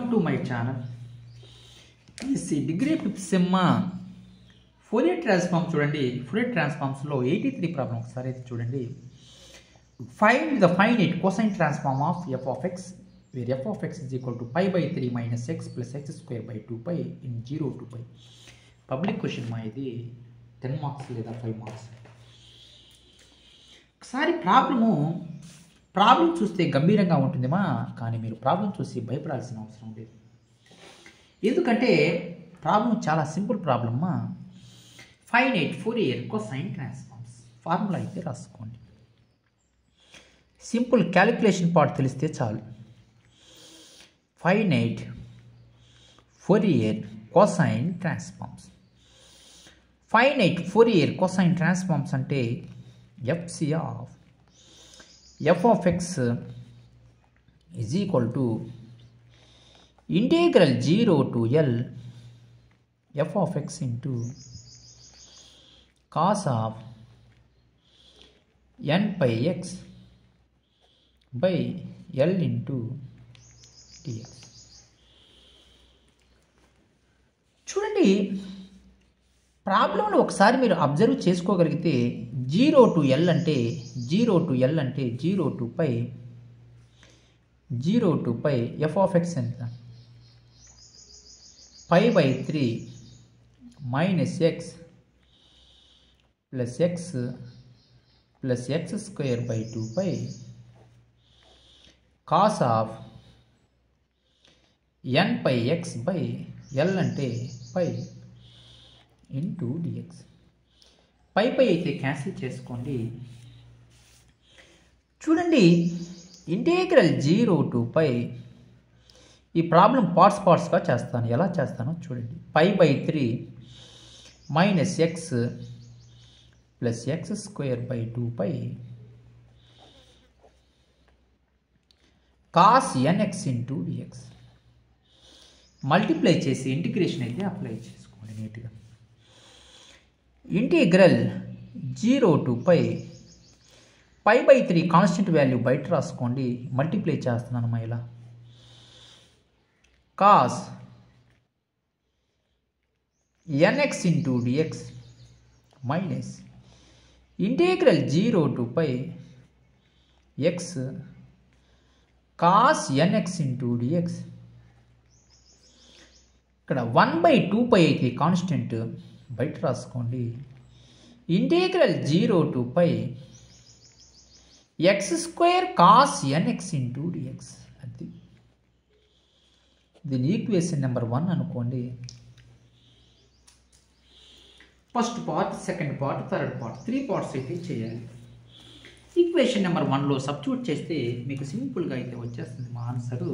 Welcome to my channel. ఈ degree fifth sem Fourier transform చూడండి. Fourier ట్రాన్స్ఫార్మ్స్లో 83 problem ఒకసారి అయితే చూడండి. Find the finite cosine transform of f of x where f of x is equal to π by 3 minus x plus x square by 2π in 0 to π. Public question మా ఇది 10 marks లేదా 5 marks. ఒకసారి problem చూస్తే గంభీరంగా ఉంటుందేమా, కానీ మీరు ప్రాబ్లం చూసి భయపడాల్సిన అవసరం లేదు. ఎందుకంటే ప్రాబ్లం చాలా సింపుల్ ప్రాబ్లమ్మా. Finite Fourier cosine transforms formula అయితే రాసుకోండి. సింపుల్ క్యాలిక్యులేషన్ పార్ట్ తెలిస్తే చాలు. Finite Fourier cosine transforms. Finite Fourier cosine transforms అంటే FC of f of x is equal to integral 0 to L f of x into cos of n pi x by L into dx. చూడండి, ప్రాబ్లంలో ఒకసారి మీరు observe చేసుకోగలిగితే 0 to L అంటే 0 to π 0 to π f of x ఎంత π by 3 minus x plus x square by 2π cos of n pi x by L అంటే π into dx. పై అయితే cancel చేసుకోండి. చూడండి, ఇంటిగ్రల్ 0 to π ఈ ప్రాబ్లం పార్ట్స్గా చేస్తాను. ఎలా చేస్తానో చూడండి. π by 3 minus x plus x square by 2π cos nx into dx. Multiply చేసి ఇంటిగ్రేషన్ అయితే అప్లై చేసుకోండి నీట్గా. Integral 0 to π by 3 constant value బయట రాసుకోండి. మల్టిప్లై చేస్తున్నాను ఇలా. Cos nx into dx minus integral 0 to π x cos nx into dx. ఇక్కడ 1/2π అయితే కాన్స్టెంట్ బయట రాసుకోండి. Integral 0 to π x square cos nx into dx. అది దీని ఈక్వేషన్ నెంబర్ 1 అనుకోండి. First part, second part, third part, 3 parts అయితే చేయాలి. ఈక్వేషన్ నెంబర్ 1లో సబ్స్టిట్యూట్ చేస్తే మీకు సింపుల్గా అయితే వచ్చేస్తుంది మా ఆన్సరు.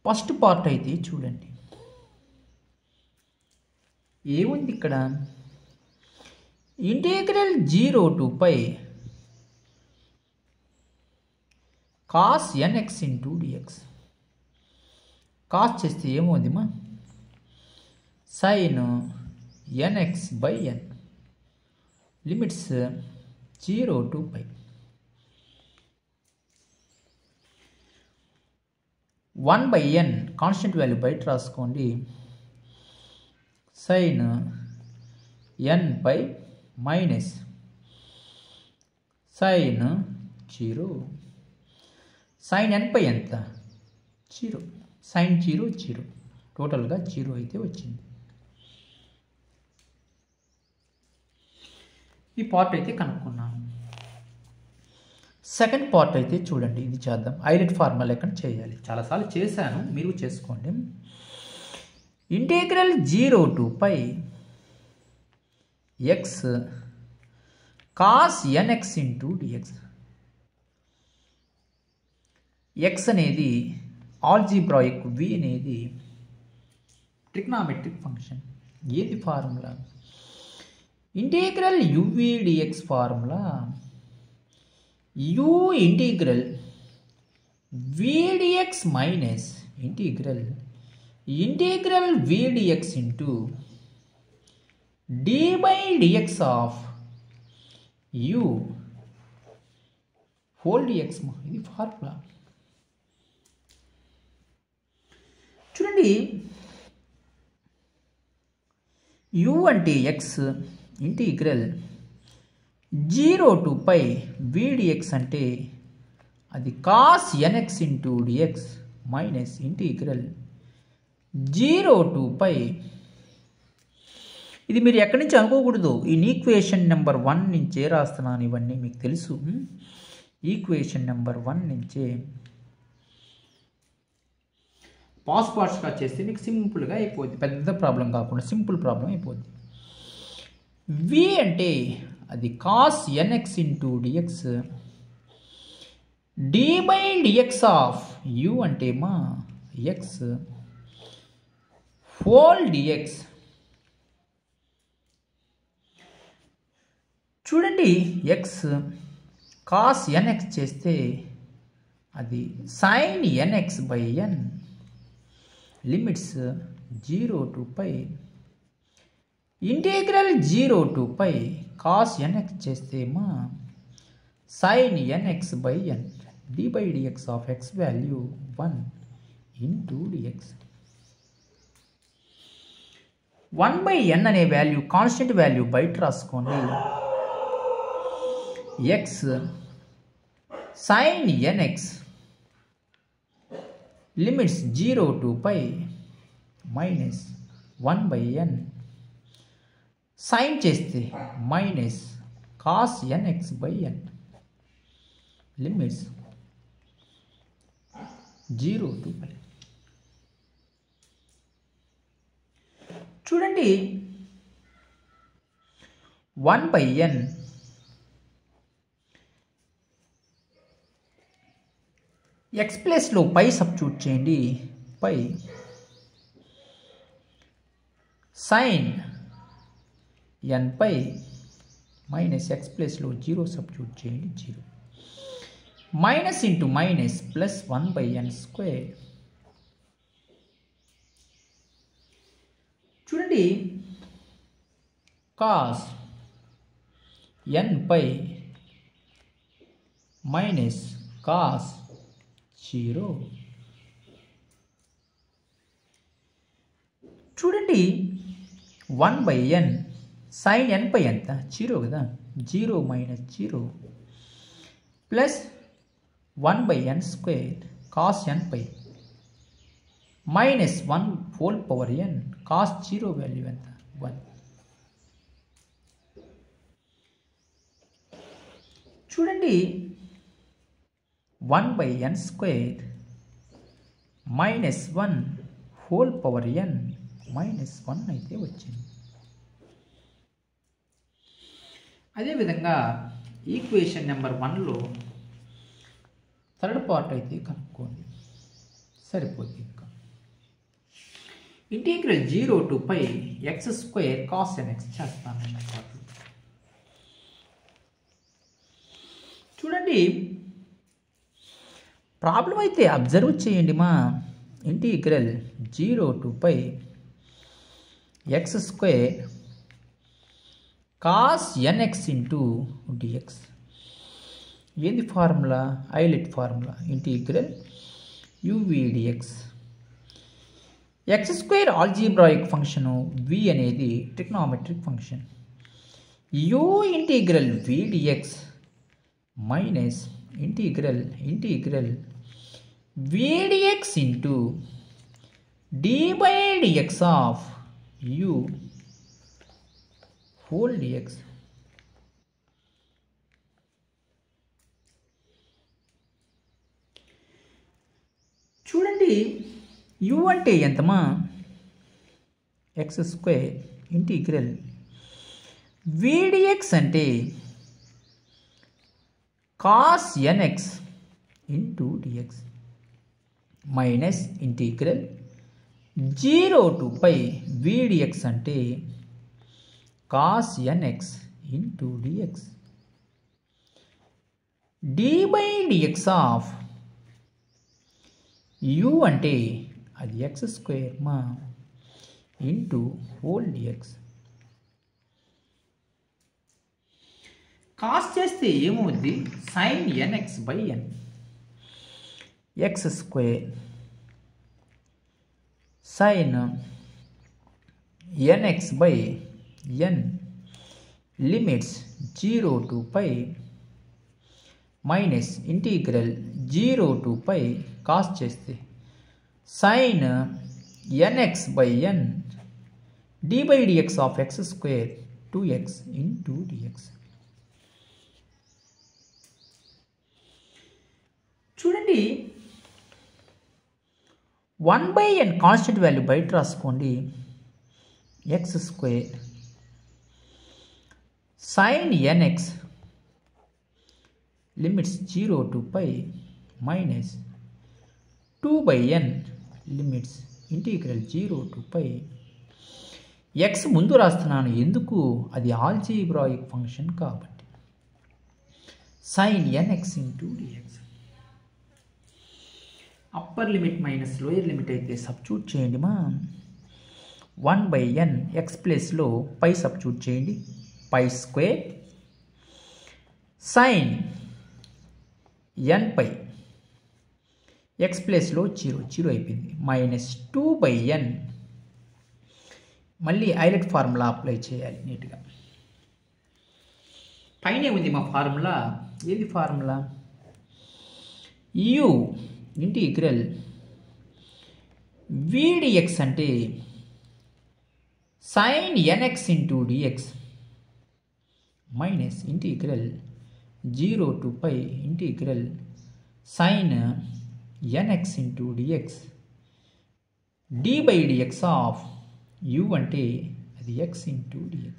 ఫస్ట్ పార్ట్ అయితే చూడండి, ఏముంది ఇక్కడ. Integral 0 to π cos nx into dx. Cos చేస్తే ఏముంది మా sine nx by n. Limits 0 to π. 1/n constant value బయట రాసుకోండి. Sine n by minus sine 0. Sine n pi ఎంత 0. సైన్ 0 టోటల్గా 0 అయితే వచ్చింది. ఈ పార్ట్ అయితే కనుక్కున్నాను. సెకండ్ పార్ట్ అయితే చూడండి, ఇది చేద్దాం. ఐడెంట్ ఫార్ములా లెక్కన చేయాలి. చాలాసార్లు చేశాను, మీరు చేసుకోండి. Integral 0 to π x cos nx into dx. X అనేది ఆల్జీబ్రాయిక్, వి అనేది ట్రిగ్నామెట్రిక్ ఫంక్షన్. ఏది formula? Integral uv dx formula u integral v dx minus integral v dx into d by dx of u whole dx. ఇది formula. చూడండి u అంటే x integral 0 to pi v dx అంటే అది cos nx into dx minus integral 0 to pi. ఇది మీరు ఎక్కడి నుంచి అనుకోకూడదు, ఈ ఈక్వేషన్ నెంబర్ 1 నుంచే రాస్తున్నాను, ఇవన్నీ మీకు తెలుసు. ఈక్వేషన్ నెంబర్ 1 నుంచే పార్ట్స్గా చేస్తే మీకు సింపుల్గా అయిపోద్ది, పెద్ద ప్రాబ్లం కాకుండా సింపుల్ ప్రాబ్లం అయిపోద్ది. v అంటే అది cos nx into dx d by dx of u అంటే మా x హోల్ dx. చూడండి x cos nx చేస్తే అది sin nx by n limits 0 to pi integral 0 to pi cos nx చేస్తే మా sin nx by n d by dx of x value 1 into dx. 1 by n అనే value constant value బయట రాసుకోండి. x sin nx లిమిట్స్ 0 to పై minus 1 by n sine చేస్తే minus cos nx by n limits 0 to పై. చూడండి 1 by n x ప్లేస్లో pi substitute చేయండి. పై సైన్ n పై మైనస్ x ప్లేస్లో 0 సబ్స్టిట్యూట్ చేయండి. 0 minus into minus plus 1 by n square. చూడండి cos n పై minus cos 0. చూడండి 1 by n sin n pi ఎంత 0 కదా, 0 minus 0 plus 1 by n square cos n pi minus 1 whole power n cos 0 value ఎంత 1. చూడండి 1 by n square minus 1 whole power n minus 1 అయితే వచ్చింది. అదేవిధంగా equation number 1లో third part అయితే కనుక్కోండి, సరిపోద్ది. ఇంకా integral 0 to pi x square cos nx చేస్తాను. చూడండి ప్రాబ్లం అయితే అబ్జర్వ్ చేయండి. మా integral 0 to pi x square cos nx into dx. ఏంది formula, ILATE formula, integral uv dx. x square algebraic function, v అనేది trigonometric function. u integral v dx minus integral v dx into d by dx of u whole dx. చూడండి u అంటే ఎంతమా x square integral v dx అంటే cos nx into dx minus integral 0 to pi v dx అంటే cos nx into dx d by dx of u అంటే అది x square మా into whole dx. Cos చేస్తే ఏమవుద్ది, sin nx by n x square sin nx by n limits 0 to pi minus integral 0 to pi cos చేస్తే sin nx by n d by dx of x square 2x into dx. చూడండి 1 by n constant value బయట రాసుకోండి x square sin nx లిమిట్స్ 0 to pi minus 2 by n limits integral 0 to pi x ముందు రాస్తున్నాను ఎందుకు అది algebraic function కాబట్టి sin nx into dx. Upper limit minus lower limit అయితే సబ్స్టిట్యూట్ చేయండి మా 1 by n x ప్లేస్లో పై సబ్స్టిట్యూట్ చేయండి పై స్క్వేర్ sin n పై x ప్లేస్లో 0 అయిపోయింది మైనస్ 2 by n మళ్ళీ ఐలెట్ ఫార్ములా అప్లై చేయాలి నీట్గా. పైనే ఉంది మా ఫార్ములా. ఏది ఫార్ములా? u ఇంటిగ్రల్ vdx అంటే sin nx into dx minus integral 0 to pi integral sin nx into dx d by dx of u అంటే అది x into dx.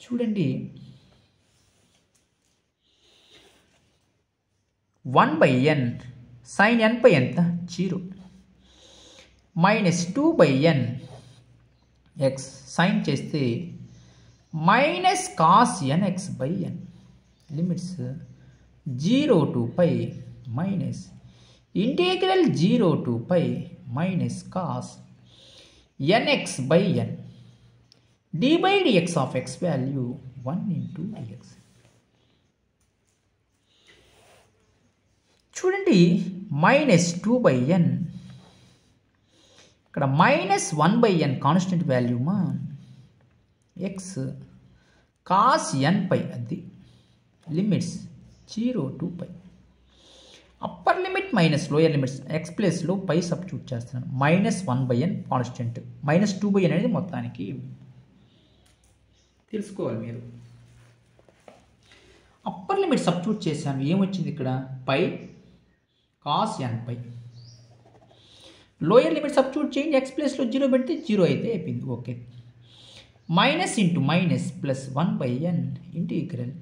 చూడండి 1 by n sin n pi ఎంత 0 minus 2 by n x sin చేస్తే minus cos nx by n limits 0 to pi minus integral 0 to pi minus cos nx by n d by dx of x value 1 into dx. చూడండి minus 2 by n ఇక్కడ minus 1 by n constant value మా x cos n పై అది limits 0 to pi. Upper limit minus lower limits x ప్లేస్లో pi substitute చేస్తున్నాను minus 1 by n constant minus 2 by n అనేది మొత్తానికి తెలుసుకోవాలి మీరు. అప్పర్ లిమిట్ సబ్స్టిట్యూట్ చేశాను ఏమొచ్చింది ఇక్కడ pi cos n pi. Lower limit substitute చేయండి x ప్లేస్లో 0 పెడితే 0 అయితే అయిపోయింది okay. Minus into minus plus 1 by n ఇంటిగ్రల్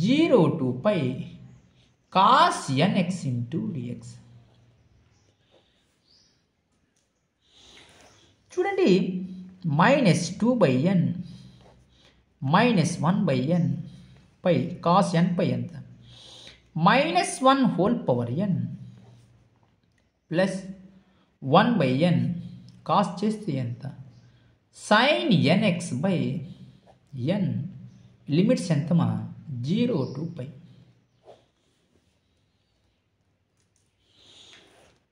0 to pi cos nx into dx. చూడండి minus 2 by n minus 1 by n pi cos n pi ఎంత minus 1 whole power n plus 1 by n cos చేస్తే ఎంత sin nx by n limits ఎంతమా 0 to pi.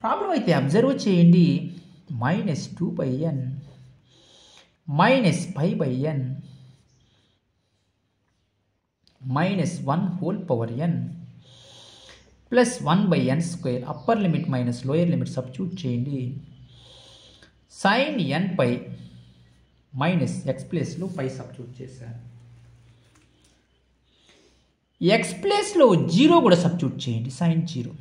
Problem అయితే observe చేయండి minus 2 by n minus pi by n minus 1 whole power n plus 1 by n square. Upper limit minus lower limit substitute చేయండి sin n పై minus x ప్లేస్లో pi substitute చేశారు. x ప్లేస్లో 0 కూడా substitute చేయండి sin 0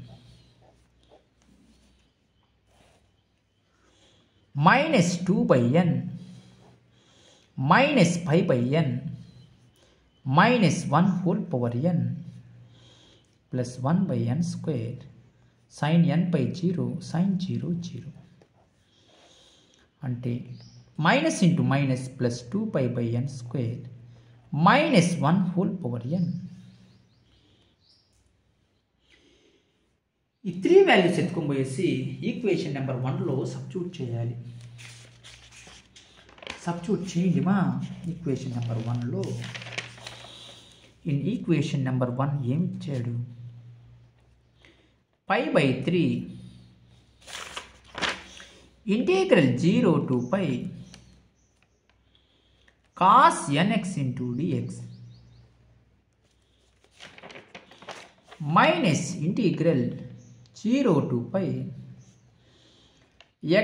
minus 2 by n minus pi by n minus 1 whole power n plus 1 by n square sin n pi 0 sin 0 0 అంటే minus into minus plus 2 pi by n square minus 1 whole power n. ఈ 3 values ఎత్తుకొని పోయేసి equation number 1లో substitute చేయాలి. Substitute చేయండి మా equation number 1లో. In equation number 1 ఏమి ఇచ్చాడు pi by 3 integral 0 to pi cos nx into dx minus integral 0 to pi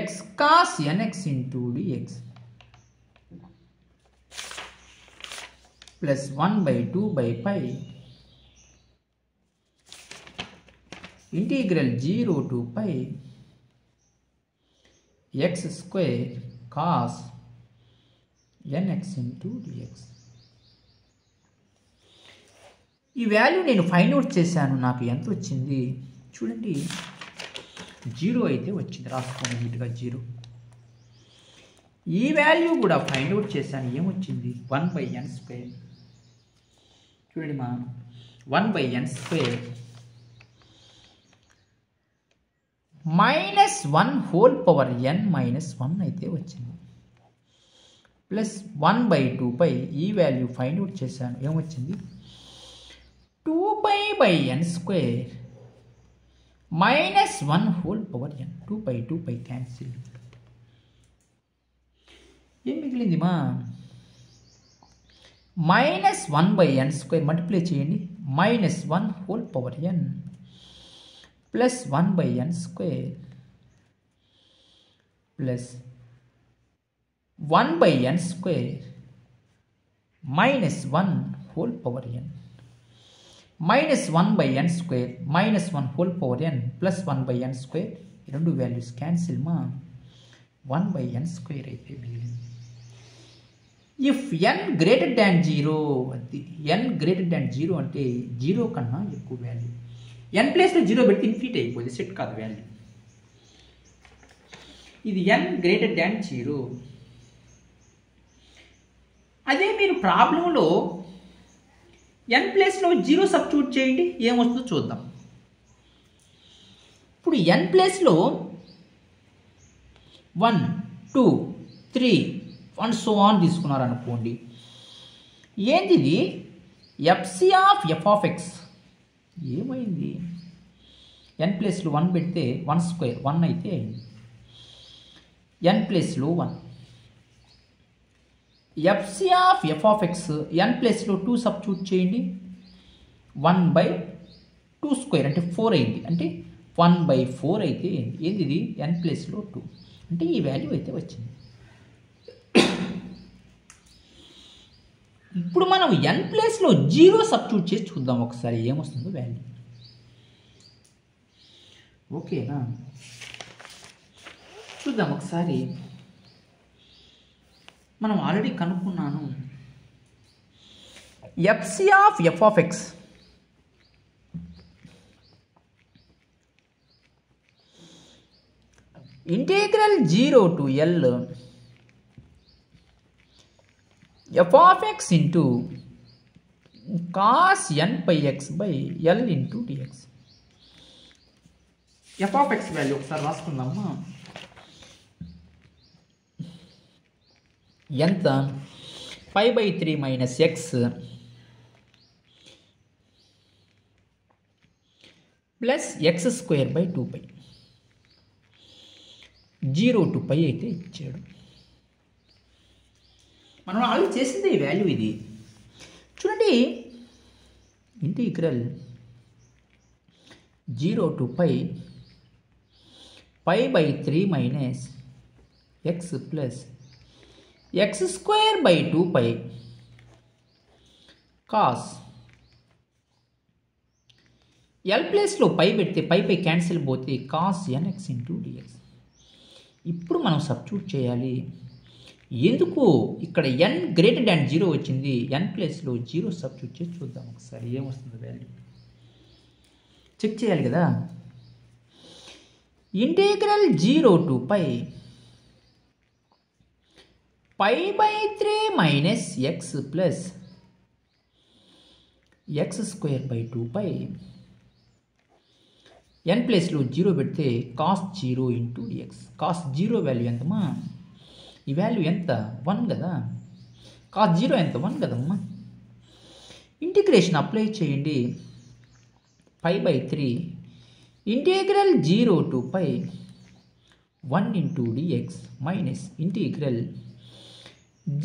x cos nx into dx plus 1 by 2 by pi integral 0 to pi x square cos nx into dx. ఈ value నేను find out చేశాను. నాకు ఎంత వచ్చింది చూడండి, 0 అయితే వచ్చింది. రాసుకోండి నీట్గా 0. ఈ వాల్యూ కూడా ఫైండ్ అవుట్ చేశాను. ఏమొచ్చింది? 1/n². చూడండి మా 1/n² -1 whole power n - 1 అయితే వచ్చింది. ప్లస్ 1/2 పై ఈ వాల్యూ ఫైండ్ అవుట్ చేశాను. ఏమొచ్చింది? 2π/n² -1 whole power n. 2π cancel. ఏం మిగిలింది మా? -1/n² మల్టిప్లై చేయండి. -1 whole power n plus 1/n² plus 1/n² minus 1 whole power n minus 1/n² minus 1 whole power n plus 1/n². ఈ రెండు వాల్యూస్ క్యాన్సిల్ మా 1/n² అయితే మిగిలింది. ఇఫ్ n గ్రేటర్ దాన్ 0, అది n గ్రేటర్ దాన్ 0 అంటే 0 కన్నా ఎక్కువ వాల్యూ. n ప్లేస్లో 0 పెడితే ఇన్ఫినిటీ అయిపోతుంది, సెట్ కాదు వాల్యూ. ఇది n గ్రేటర్ దాన్ 0. అదే మీరు ప్రాబ్లంలో n ప్లేస్లో 0 సబ్స్టిట్యూట్ చేయండి, ఏమొస్తుందో చూద్దాం. ఇప్పుడు n ప్లేస్లో 1 2 3 అండ్ సో ఆన్ తీసుకున్నారనుకోండి. ఏంది ఇది? f(f)(x) ఏమైంది? n ప్లేస్లో 1 పెడితే 1² 1 అయితే అయింది. n ప్లేస్లో 1. f(f)(x) n ప్లేస్లో 2 సబ్స్టిట్యూట్ చేయండి. 1/2² అంటే 4 అయింది. అంటే 1/4 అయితే అయింది. ఏంది ఇది? n ప్లేస్లో 2 అంటే ఈ వాల్యూ అయితే వచ్చింది. ఇప్పుడు మనం n ప్లేస్లో 0 సబ్స్టిట్యూట్ చేసి చూద్దాం ఒకసారి ఏమొస్తుందో వాల్యూ. ఓకేనా? చూద్దాం ఒకసారి. మనం ఆల్రెడీ కనుక్కున్నాను. f(f)(x) integral 0 to L f(x) into cos n/x/L into dx. f(x) value ఒకసారి రాసుకుందామా. ఎంత? π/3 - x ప్లస్ x²/2π. 0 to π అయితే ఇచ్చాడు. మనం ఆల్రెడీ చేసింది ఈ వాల్యూ. ఇది చూడండి, integral 0 to π/3 - x plus x²/2π cos L ప్లేస్లో పై పెడితే పై క్యాన్సిల్ పోతే cos nx into dx. ఇప్పుడు మనం సబ్స్టిట్యూట్ చేయాలి. ఎందుకు ఇక్కడ n గ్రేటర్ దాన్ 0 వచ్చింది? n ప్లేస్లో 0 సబ్స్టిట్యూట్ చేసి చూద్దాం ఒకసారి ఏమొస్తుందో వాల్యూ. చెక్ చేయాలి కదా. Integral 0 to π/3 - x plus x²/2π n ప్లేస్లో 0 పెడితే cos 0 into dx. cos 0 value ఎంతమ్మా? ఈ వాల్యూ ఎంత? 1 కదా. cos 0 ఎంత? 1 కదమ్మా. ఇంటిగ్రేషన్ అప్లై చేయండి. π/3 integral 0 to 1 into dx minus integral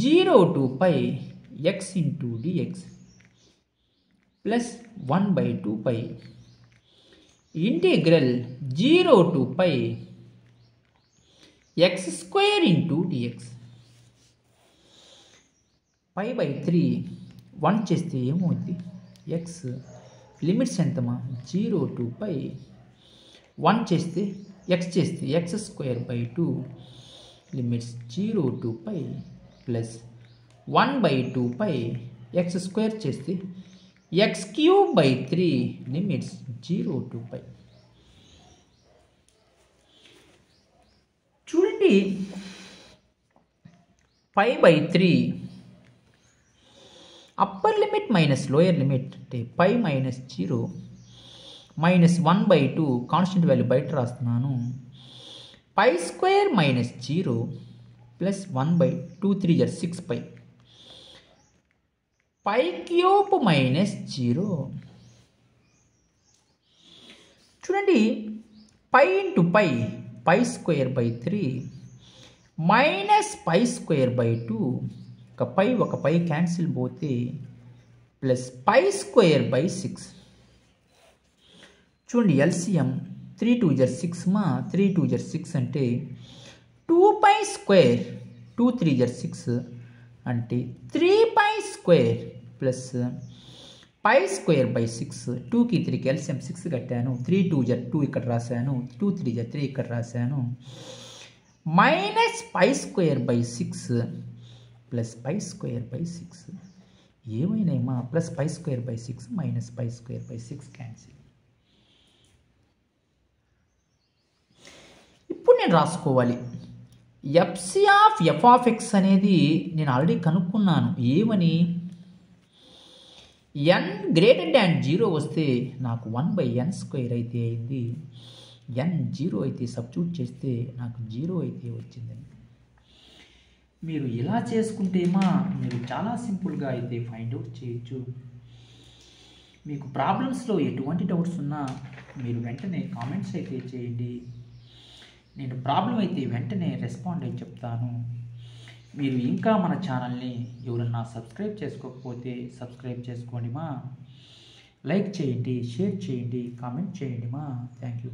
0 to pi x into dx plus 1 by 2 pi integral 0 to pi x square into dx. pi by 3 1 చేస్తే ఏమవుతుంది? x limits ఎంతమా? 0 to pi 1 చేస్తే x చేస్తే x square by 2 limits 0 to pi plus 1 by 2 pi x square చేస్తే x cube by 3 limits 0 to pi. చూడండి pi by 3 upper limit minus lower limit అంటే pi minus 0 minus 1 by 2 constant value బయట రాస్తున్నాను. pi square minus 0 plus 1 by 2 3 6 pi pi cube minus 0. చూడండి pi into pi స్క్వేర్ by 3 minus pi స్క్వేర్ by 2 ఒక పై cancel పోతే plus pi స్క్వేర్ by 6. చూడండి ఎల్సిఎం 3 2 6 మా 3 2 6 అంటే 2 pi స్క్వేర్ 2 3 6 అంటే 3 pi స్క్వేర్ ప్లస్ pi స్క్వేర్ బై 6. 2కి 3కి ఎల్సిఎం 6 కట్టాను. 3 2 2 ఇక్కడ రాశాను. 2 3 3 ఇక్కడ రాశాను. మైనస్ pi స్క్వేర్ బై 6 ప్లస్ pi స్క్వేర్ బై 6 ఏమైనామా? ప్లస్ pi స్క్వేర్ బై 6 మైనస్ pi స్క్వేర్ బై 6 క్యాన్సిల్. ఇప్పుడు నేను రాసుకోవాలి FC of f of x అనేది నేను ఆల్రెడీ కనుక్కున్నాను. ఏమని? n గ్రేటర్ దాన్ 0 వస్తే నాకు 1/n² అయితే అయింది. n 0 అయితే సబ్స్టిట్యూట్ చేస్తే నాకు 0 అయితే వచ్చిందని. మీరు ఇలా చేసుకుంటేమా మీరు చాలా సింపుల్గా అయితే ఫైండ్ అవుట్ చేయొచ్చు. మీకు ప్రాబ్లమ్స్లో ఎటువంటి డౌట్స్ ఉన్నా మీరు వెంటనే కామెంట్స్ అయితే చేయండి. నేను ప్రాబ్లం అయితే వెంటనే రెస్పాండ్ అయి చెప్తాను. మీరు ఇంకా మన ఛానల్ని ఎవరన్నా సబ్స్క్రైబ్ చేసుకోకపోతే సబ్స్క్రైబ్ చేసుకోండి మా. లైక్ చేయండి, షేర్ చేయండి, కామెంట్ చేయండి మా. Thank you.